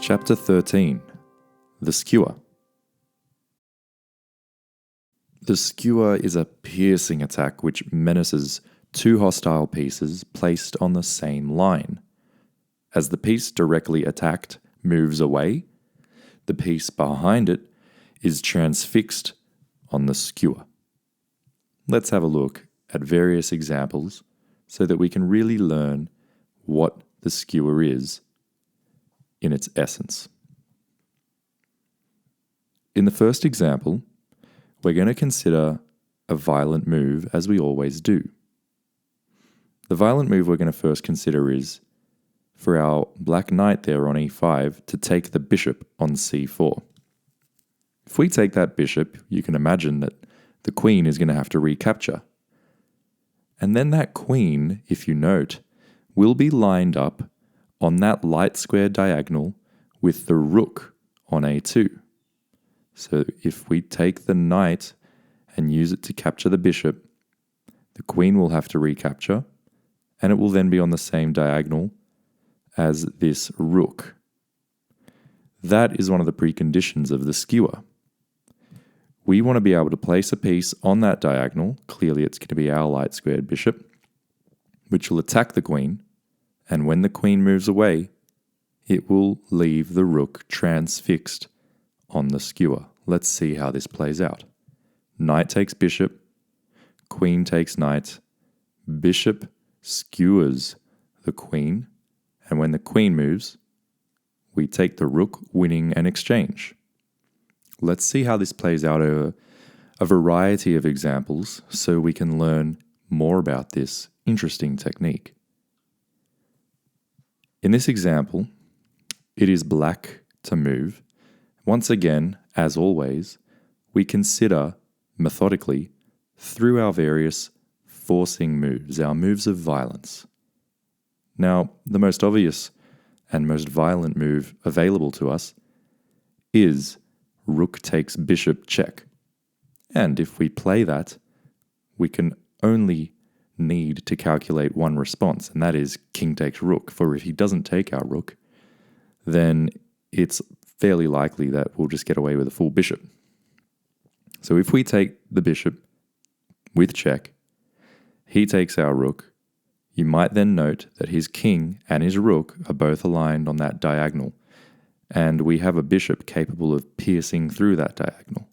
Chapter 13. The Skewer. The Skewer is a piercing attack which menaces two hostile pieces placed on the same line. As the piece directly attacked moves away, the piece behind it is transfixed on the skewer. Let's have a look at various examples so that we can really learn what the skewer is in its essence. In the first example, we're going to consider a violent move as we always do. The violent move we're going to first consider is for our black knight there on e5 to take the bishop on c4. If we take that bishop, you can imagine that the queen is going to have to recapture. And then that queen, if you note, will be lined up on that light square diagonal with the rook on a2. So if we take the knight and use it to capture the bishop, the queen will have to recapture, and it will then be on the same diagonal as this rook. That is one of the preconditions of the skewer. We want to be able to place a piece on that diagonal. Clearly it's going to be our light squared bishop, which will attack the queen, and when the queen moves away, it will leave the rook transfixed on the skewer. Let's see how this plays out. Knight takes bishop, queen takes knight, bishop skewers the queen, and when the queen moves, we take the rook, winning an exchange. Let's see how this plays out over a variety of examples so we can learn more about this interesting technique. In this example, it is black to move. Once again, as always, we consider methodically through our various forcing moves, our moves of violence. Now, the most obvious and most violent move available to us is rook takes bishop check. And if we play that, we can only need to calculate one response, and that is king takes rook. For if he doesn't take our rook, then it's fairly likely that we'll just get away with a full bishop. So if we take the bishop with check, he takes our rook, you might then note that his king and his rook are both aligned on that diagonal, and we have a bishop capable of piercing through that diagonal,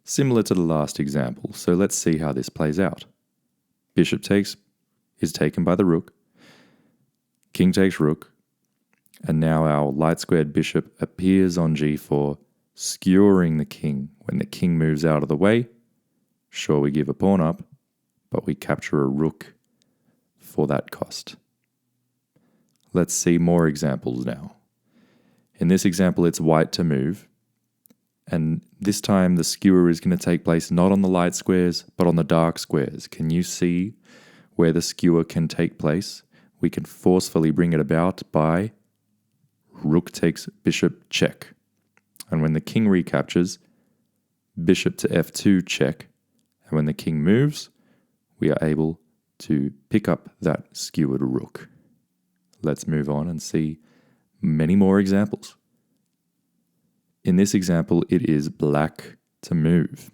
similar to the last example. So let's see how this plays out. Bishop is taken by the rook, king takes rook, and now our light squared bishop appears on g4, skewering the king. When the king moves out of the way, sure, we give a pawn up, but we capture a rook for that cost. Let's see more examples now. In this example, it's white to move, and this time the skewer is going to take place not on the light squares, but on the dark squares. Can you see where the skewer can take place? We can forcefully bring it about by rook takes bishop check. And when the king recaptures, bishop to f2 check. And when the king moves, we are able to pick up that skewered rook. Let's move on and see many more examples. In this example, it is black to move.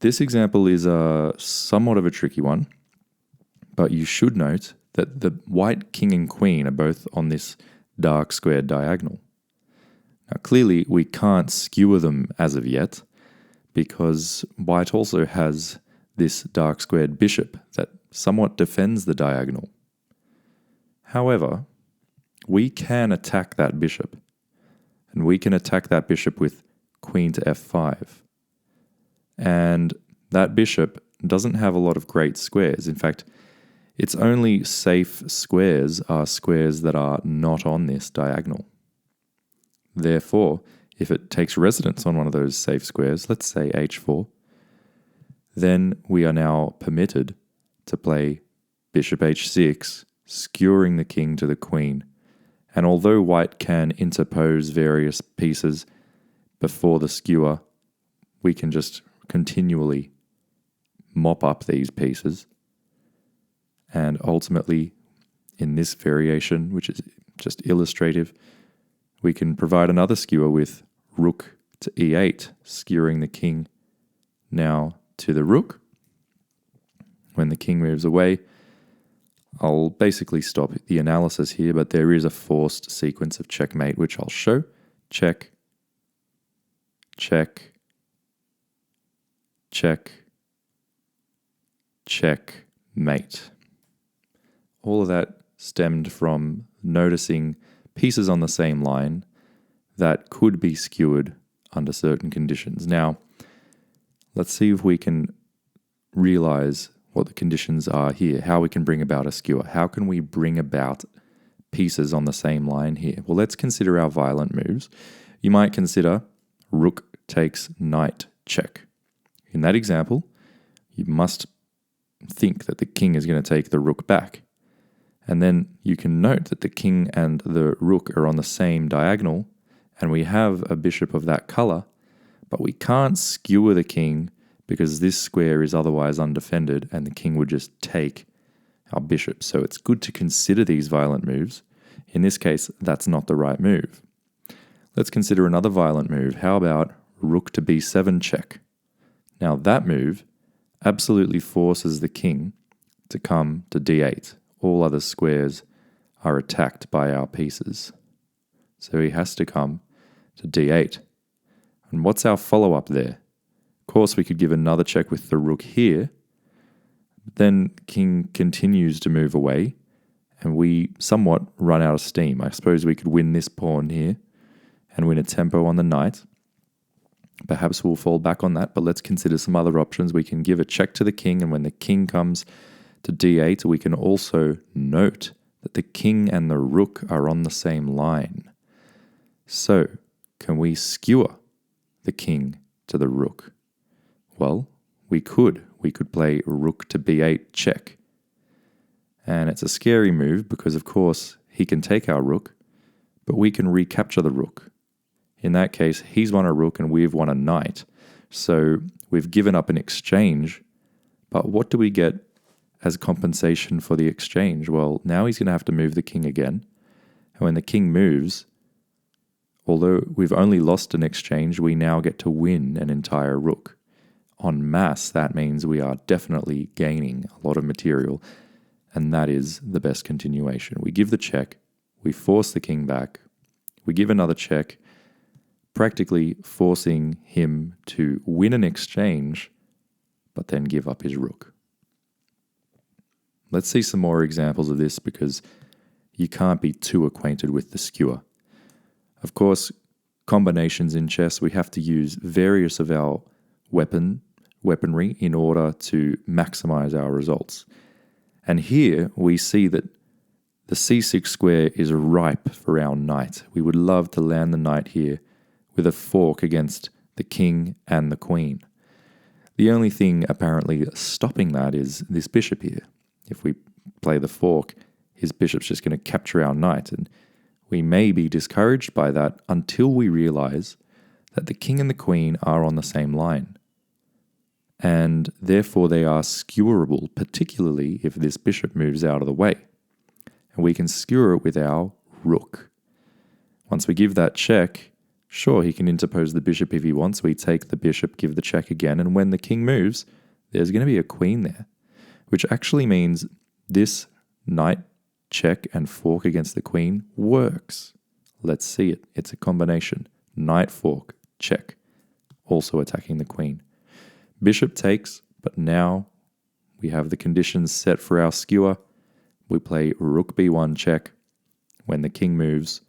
This example is somewhat of a tricky one, but you should note that the white king and queen are both on this dark squared diagonal. Now clearly we can't skewer them as of yet because white also has this dark squared bishop that somewhat defends the diagonal. However, we can attack that bishop, and we can attack that bishop with queen to f5. And that bishop doesn't have a lot of great squares. In fact, its only safe squares are squares that are not on this diagonal. Therefore, if it takes residence on one of those safe squares, let's say h4, then we are now permitted to play bishop h6, skewering the king to the queen. And although white can interpose various pieces before the skewer, we can just continually mop up these pieces. And ultimately, in this variation, which is just illustrative, We can provide another skewer with rook to e8, skewering the king now to the rook. When the king moves away, I'll basically stop the analysis here, but there is a forced sequence of checkmate, which I'll show. Check, check, check, checkmate. All of that stemmed from noticing pieces on the same line that could be skewered under certain conditions. Now, let's see if we can realize what the conditions are here, how we can bring about a skewer. How can we bring about pieces on the same line here? Well, let's consider our violent moves. You might consider rook takes knight check. In that example, you must think that the king is going to take the rook back. And then you can note that the king and the rook are on the same diagonal, and we have a bishop of that color, but we can't skewer the king because this square is otherwise undefended and the king would just take our bishop. So it's good to consider these violent moves. In this case, that's not the right move. Let's consider another violent move. How about rook to b7 check? Now that move absolutely forces the king to come to d8. All other squares are attacked by our pieces. So he has to come to d8. And what's our follow-up there? Of course, we could give another check with the rook here. But then king continues to move away, and we somewhat run out of steam. I suppose we could win this pawn here and win a tempo on the knight. Perhaps we'll fall back on that, but let's consider some other options. We can give a check to the king, and when the king comes to d8, we can also note that the king and the rook are on the same line. So, can we skewer the king to the rook? Well, we could. We could play rook to b8 check. And it's a scary move because, of course, he can take our rook, but we can recapture the rook. In that case, he's won a rook and we've won a knight. So we've given up an exchange, but what do we get as compensation for the exchange? Well, now he's going to have to move the king again. And when the king moves, although we've only lost an exchange, we now get to win an entire rook. En masse, that means we are definitely gaining a lot of material, and that is the best continuation. We give the check, we force the king back, we give another check, practically forcing him to win an exchange, but then give up his rook. Let's see some more examples of this because you can't be too acquainted with the skewer. Of course, combinations in chess, we have to use various of our weaponry in order to maximize our results. And here we see that the c6 square is ripe for our knight. We would love to land the knight here with a fork against the king and the queen. The only thing apparently stopping that is this bishop here. If we play the fork, his bishop's just going to capture our knight, and we may be discouraged by that until we realize that the king and the queen are on the same line. And therefore they are skewerable, particularly if this bishop moves out of the way. And we can skewer it with our rook. Once we give that check, sure, he can interpose the bishop if he wants. We take the bishop, give the check again, and when the king moves, there's going to be a queen there, which actually means this knight check and fork against the queen works. Let's see it. It's a combination. Knight fork, check, also attacking the queen. Bishop takes, but now we have the conditions set for our skewer. We play rook b1 check. When the king moves,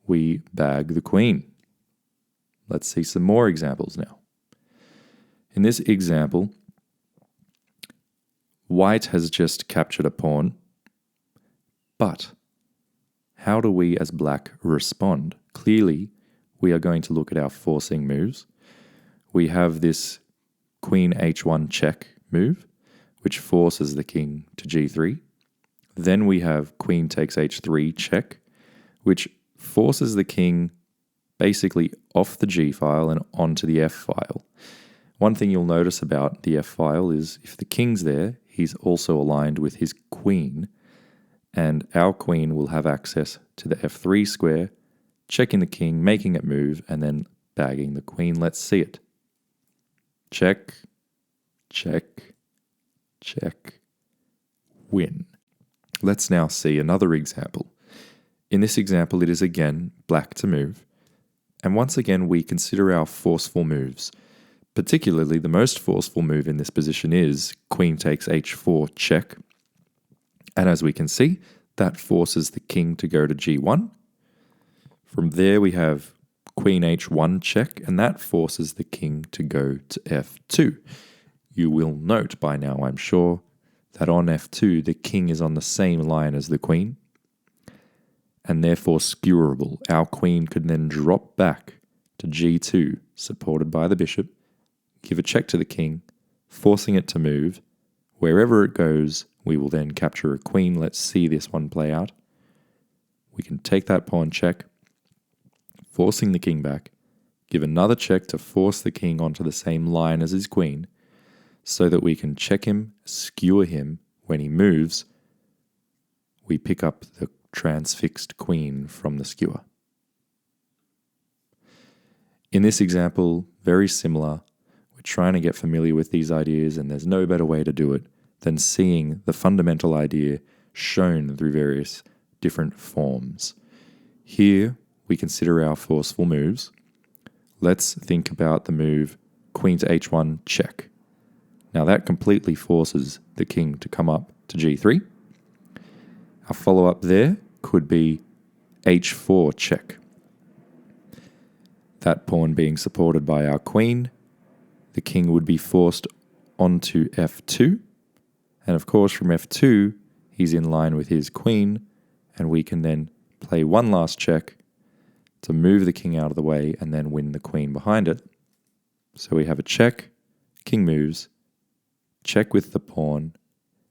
we bag the queen. Let's see some more examples now. In this example, white has just captured a pawn, but how do we as black respond? Clearly, we are going to look at our forcing moves. We have this queen h1 check move, which forces the king to g3. Then we have queen takes h3 check, which forces the king basically off the g file and onto the f file. One thing you'll notice about the f file is if the king's there, he's also aligned with his queen, and our queen will have access to the f3 square checking the king, making it move, and then bagging the queen. Let's see it. Check, check, check, win. Let's now see another example. In this example, it is again black to move. And once again, we consider our forceful moves. Particularly, the most forceful move in this position is queen takes h4 check. And as we can see, that forces the king to go to g1. From there, we have queen h1 check, and that forces the king to go to f2. You will note by now, I'm sure, that on f2, the king is on the same line as the queen, and therefore skewerable. Our queen could then drop back to g2, supported by the bishop, give a check to the king, forcing it to move. Wherever it goes, we will then capture a queen. Let's see this one play out. We can take that pawn check, forcing the king back, give another check to force the king onto the same line as his queen, so that we can check him, skewer him. When he moves, we pick up the transfixed queen from the skewer. In this example, very similar. We're trying to get familiar with these ideas, and there's no better way to do it than seeing the fundamental idea shown through various different forms. Here, we consider our forceful moves. Let's think about the move queen to h1 check. Now that completely forces the king to come up to g3. Our follow-up there could be h4 check. That pawn being supported by our queen, the king would be forced onto f2. And of course, from f2, he's in line with his queen, and we can then play one last check to move the king out of the way and then win the queen behind it. So we have a check, king moves, check with the pawn,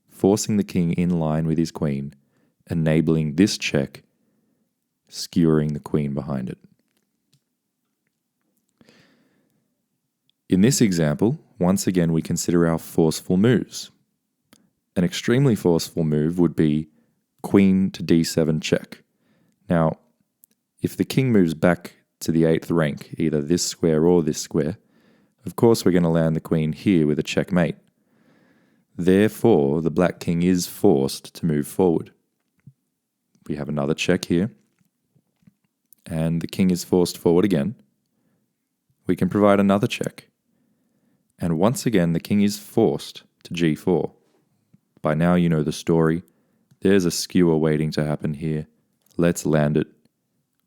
forcing the king in line with his queen, enabling this check, skewering the queen behind it. In this example, once again we consider our forceful moves. An extremely forceful move would be queen to d7 check. Now, if the king moves back to the 8th rank, either this square or this square, of course we're going to land the queen here with a checkmate. Therefore, the black king is forced to move forward. We have another check here, and the king is forced forward again. We can provide another check. And once again, the king is forced to g4. By now you know the story. There's a skewer waiting to happen here. Let's land it.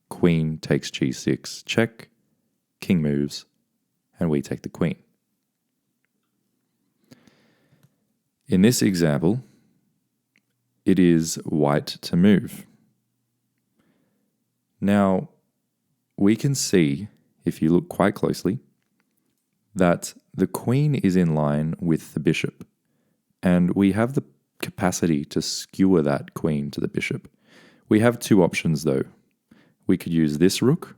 Queen takes g6, check. King moves, and we take the queen. In this example, it is white to move. Now, we can see, if you look quite closely, that the queen is in line with the bishop, and we have the capacity to skewer that queen to the bishop. We have two options though. We could use this rook,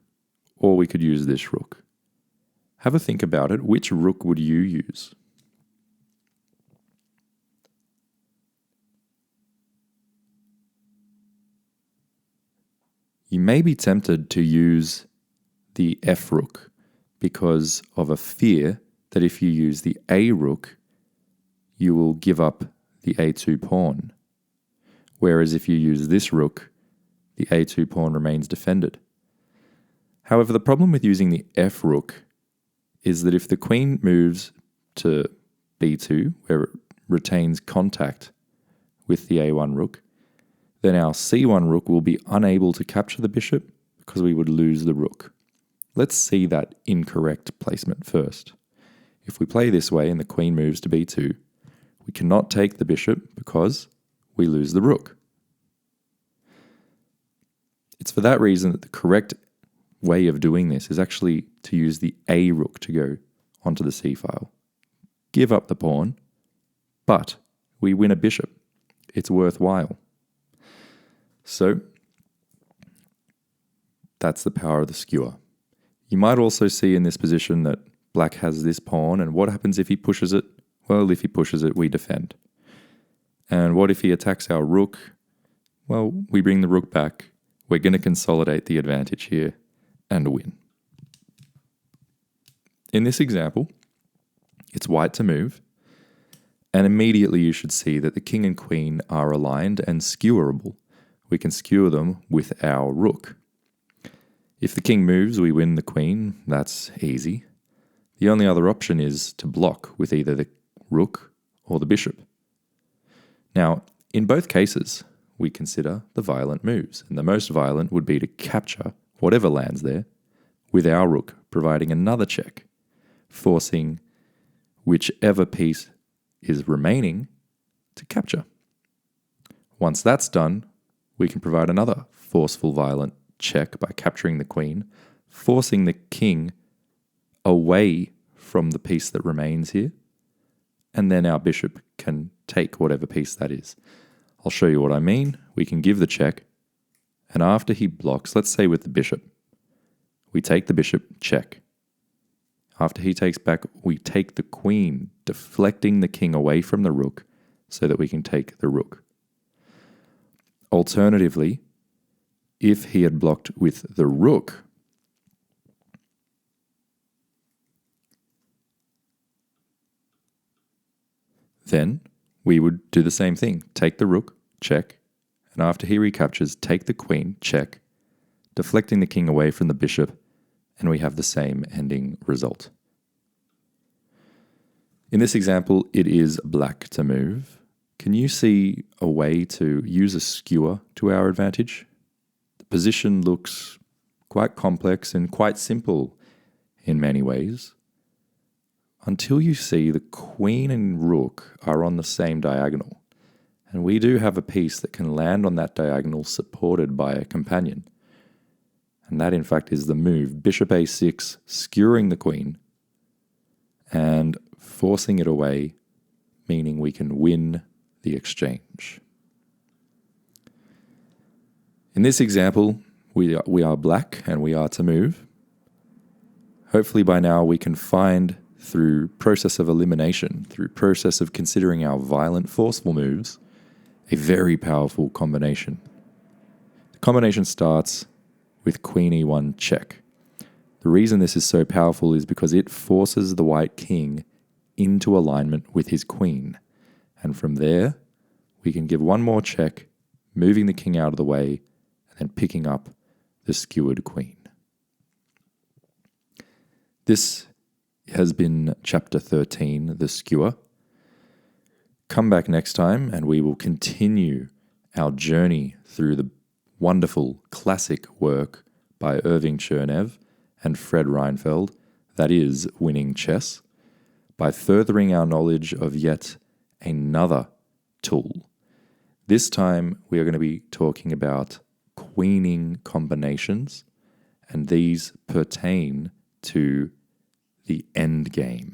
or we could use this rook. Have a think about it. Which rook would you use? You may be tempted to use the F rook because of a fear that if you use the A rook, you will give up the A2 pawn. Whereas if you use this rook, the A2 pawn remains defended. However, the problem with using the F rook is that if the queen moves to B2, where it retains contact with the A1 rook, then our C1 rook will be unable to capture the bishop because we would lose the rook. Let's see that incorrect placement first. If we play this way and the queen moves to B2, we cannot take the bishop because we lose the rook. It's for that reason that the correct way of doing this is actually to use the A rook to go onto the C file. Give up the pawn, but we win a bishop. It's worthwhile. So, that's the power of the skewer. You might also see in this position that black has this pawn, and what happens if he pushes it? Well, if he pushes it, we defend. And what if he attacks our rook? Well, we bring the rook back. We're going to consolidate the advantage here. and win. In this example, it's white to move, and immediately you should see that the king and queen are aligned and skewerable. We can skewer them with our rook. If the king moves, we win the queen. That's easy. The only other option is to block with either the rook or the bishop. Now, in both cases, we consider the violent moves, and the most violent would be to capture whatever lands there with our rook, providing another check, forcing whichever piece is remaining to capture. Once that's done, we can provide another forceful violent check by capturing the queen, forcing the king away from the piece that remains here, and then our bishop can take whatever piece that is. I'll show you what I mean. We can give the check, and after he blocks, let's say with the bishop, we take the bishop, check. After he takes back, we take the queen, deflecting the king away from the rook so that we can take the rook. Alternatively, if he had blocked with the rook, then we would do the same thing. Take the rook, check, and after he recaptures, take the queen, check, deflecting the king away from the bishop, and we have the same ending result. In this example, it is black to move. Can you see a way to use a skewer to our advantage? The position looks quite complex and quite simple in many ways, until you see the queen and rook are on the same diagonal. And we do have a piece that can land on that diagonal supported by a companion. And that, in fact, is the move. Bishop a6, skewering the queen and forcing it away, meaning we can win the exchange. In this example, we are black and we are to move. Hopefully by now we can find, through process of elimination, through process of considering our violent, forceful moves, a very powerful combination. The combination starts with queen e1 check. The reason this is so powerful is because it forces the white king into alignment with his queen. And from there, we can give one more check, moving the king out of the way, and then picking up the skewered queen. This has been Chapter 13, The Skewer. Come back next time and we will continue our journey through the wonderful classic work by Irving Chernev and Fred Reinfeld, that is, Winning Chess, by furthering our knowledge of yet another tool. This time we are going to be talking about queening combinations, and these pertain to the end game.